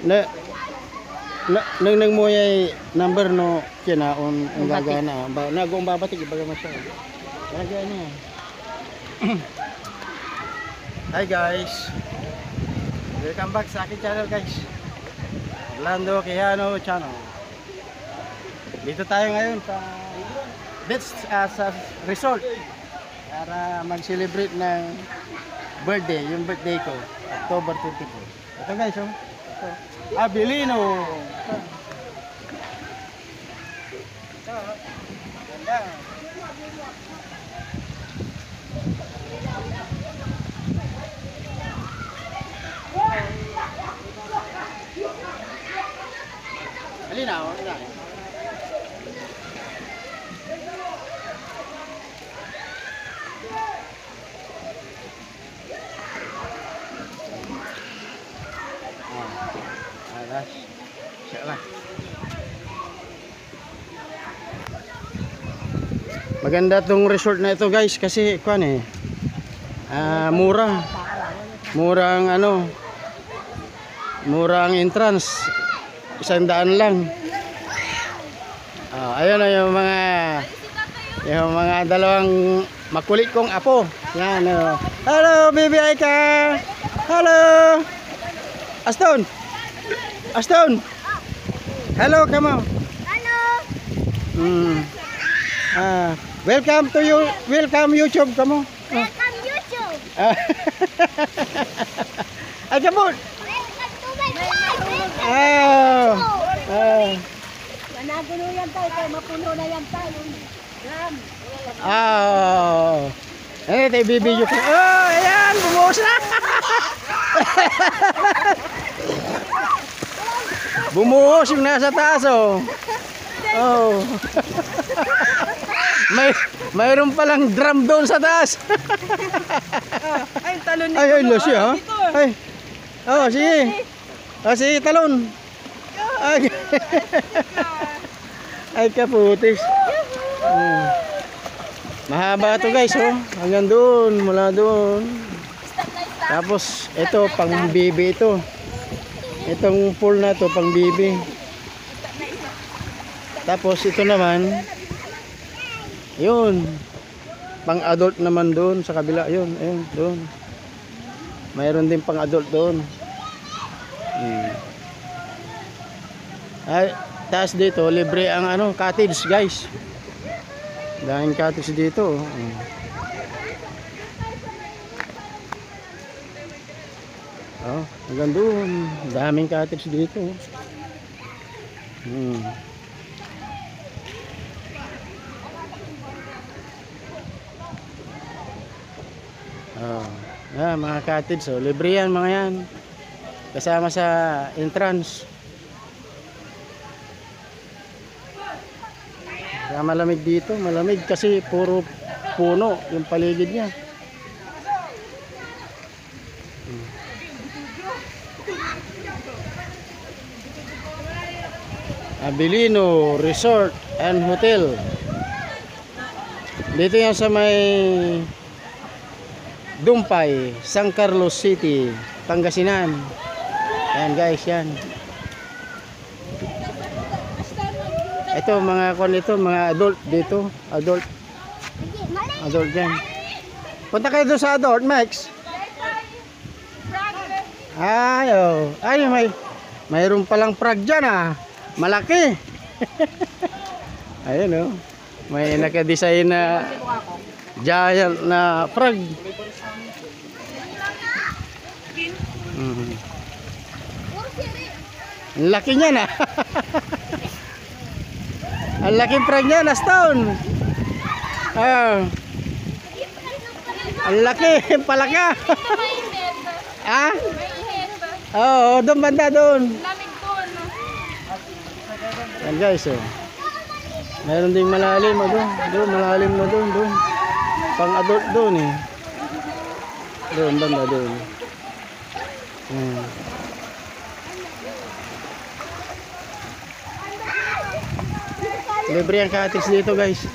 na nang mo ay number no kinaon ang gagana ba nagong babatig ibaga masya. Lagyan niya. Hi guys. Welcome back sa aking channel guys. Orlando Quijano channel. Dito tayo ngayon sa beach sa resort para mag-celebrate ng birthday, yung birthday ko, October 24. Ito guys, oh. Ito. Abilino. Ito. Ganda. Alina, oh, alina. Maganda tong resort na ito guys kasi kuan murang ano, murang entrance, 100 lang. Ayun na yung mga dalawang makulit kong apo. Yan, hello baby Aika, hello Aston. Aston. Hello, come on. Hello. Welcome to you. Welcome YouTube, come on. Welcome YouTube. Ay, come on. Welcome to my vlog. Managulo yan tayo, kaya mapuno na yan tayo. Tayo bibidyo ko. Ayan, bumuhos na. Bumuhos yung nasa taas, oh. Mayroon palang drum doon sa taas. Ay, talon ni ay, lo siya, ha? Ay. Sige. Sige, talon. Ay, kaputis. Mahaba to guys, oh. Hanggang doon, mula doon. Tapos, ito, pang bibi ito. Itong pool na to pang bibi. Tapos ito naman, yun, pang adult naman doon sa kabila. Yun, ayun, doon. Mayroon din pang adult doon. Ay, taas dito, libre ang ano, cottage guys. Daming cottage dito. Hanggang doon, daming cottage dito. Mga cottage, libre yan mga yan. Kasama sa entrance. Kaya malamig dito, malamig kasi puro puno yung paligid niya. Abilino Resort and Hotel. Dito yan sa may Dumpay, San Carlos City, Pangasinan. Yan guys, yan. Ito mga kon ito, mga adult dito, adult yan. Punta kayo doon sa adult, Max. Ay, mayroon palang frog dyan, malaki. Ayun, may naka-design na giant na frog. Ang laki niya na. Ang laki frog niya na stone. Ang laki palaka. Doon banda doon. Yan guys, meron ding malalim doon, malalim na doon. Pang adult doon Doon banda doon. Libre ang cottage dito guys.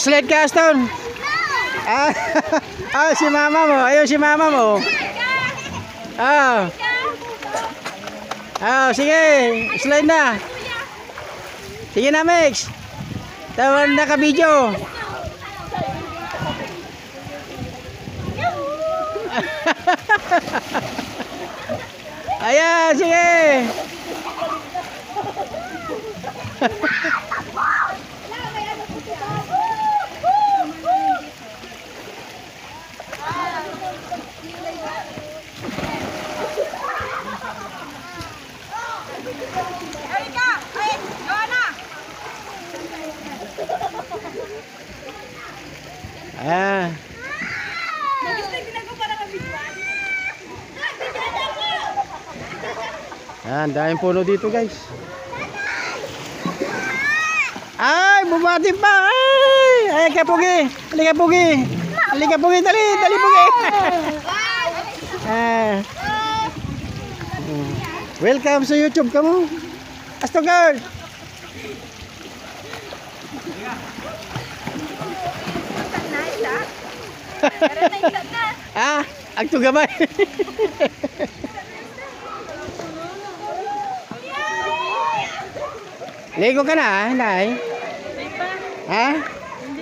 Slide ka, Aston. Ah, si mama mo. Ayun si mama mo. Ah. Ah, sige. Slide na. Sige na, Mix. Tawan na ka video. Ayan, sige. Ah. Yan, daming puno dito, guys. Ay, bumati pa. Ay, kapugi. Halika, pugi. Halika, pugi. Dali, dali, pugi. Ah. Welcome sa YouTube, kamu. Asto girl. Ah, agto gamay. Ligo ka na, Nay? Ha?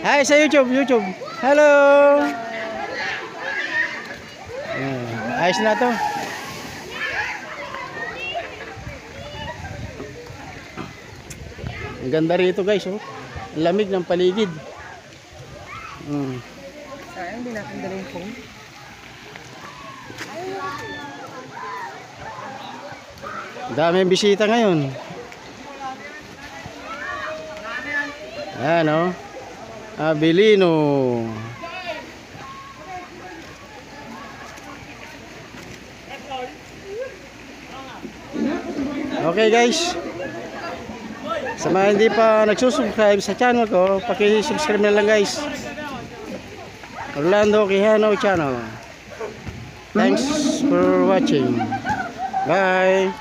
Hi, sa YouTube, YouTube. Hello. Ayos na to. Ang ganda rito, guys, oh. Ang lamig ng paligid. Sayang, hindi natin dala yung phone. Daming bisita ngayon. Ayan, oh. Abilino. Okay, guys. Sa mga hindi pa nagsusubscribe sa channel ko, paki-subscribe na lang, guys. Orlando Quijano Channel. Thanks for watching. Bye.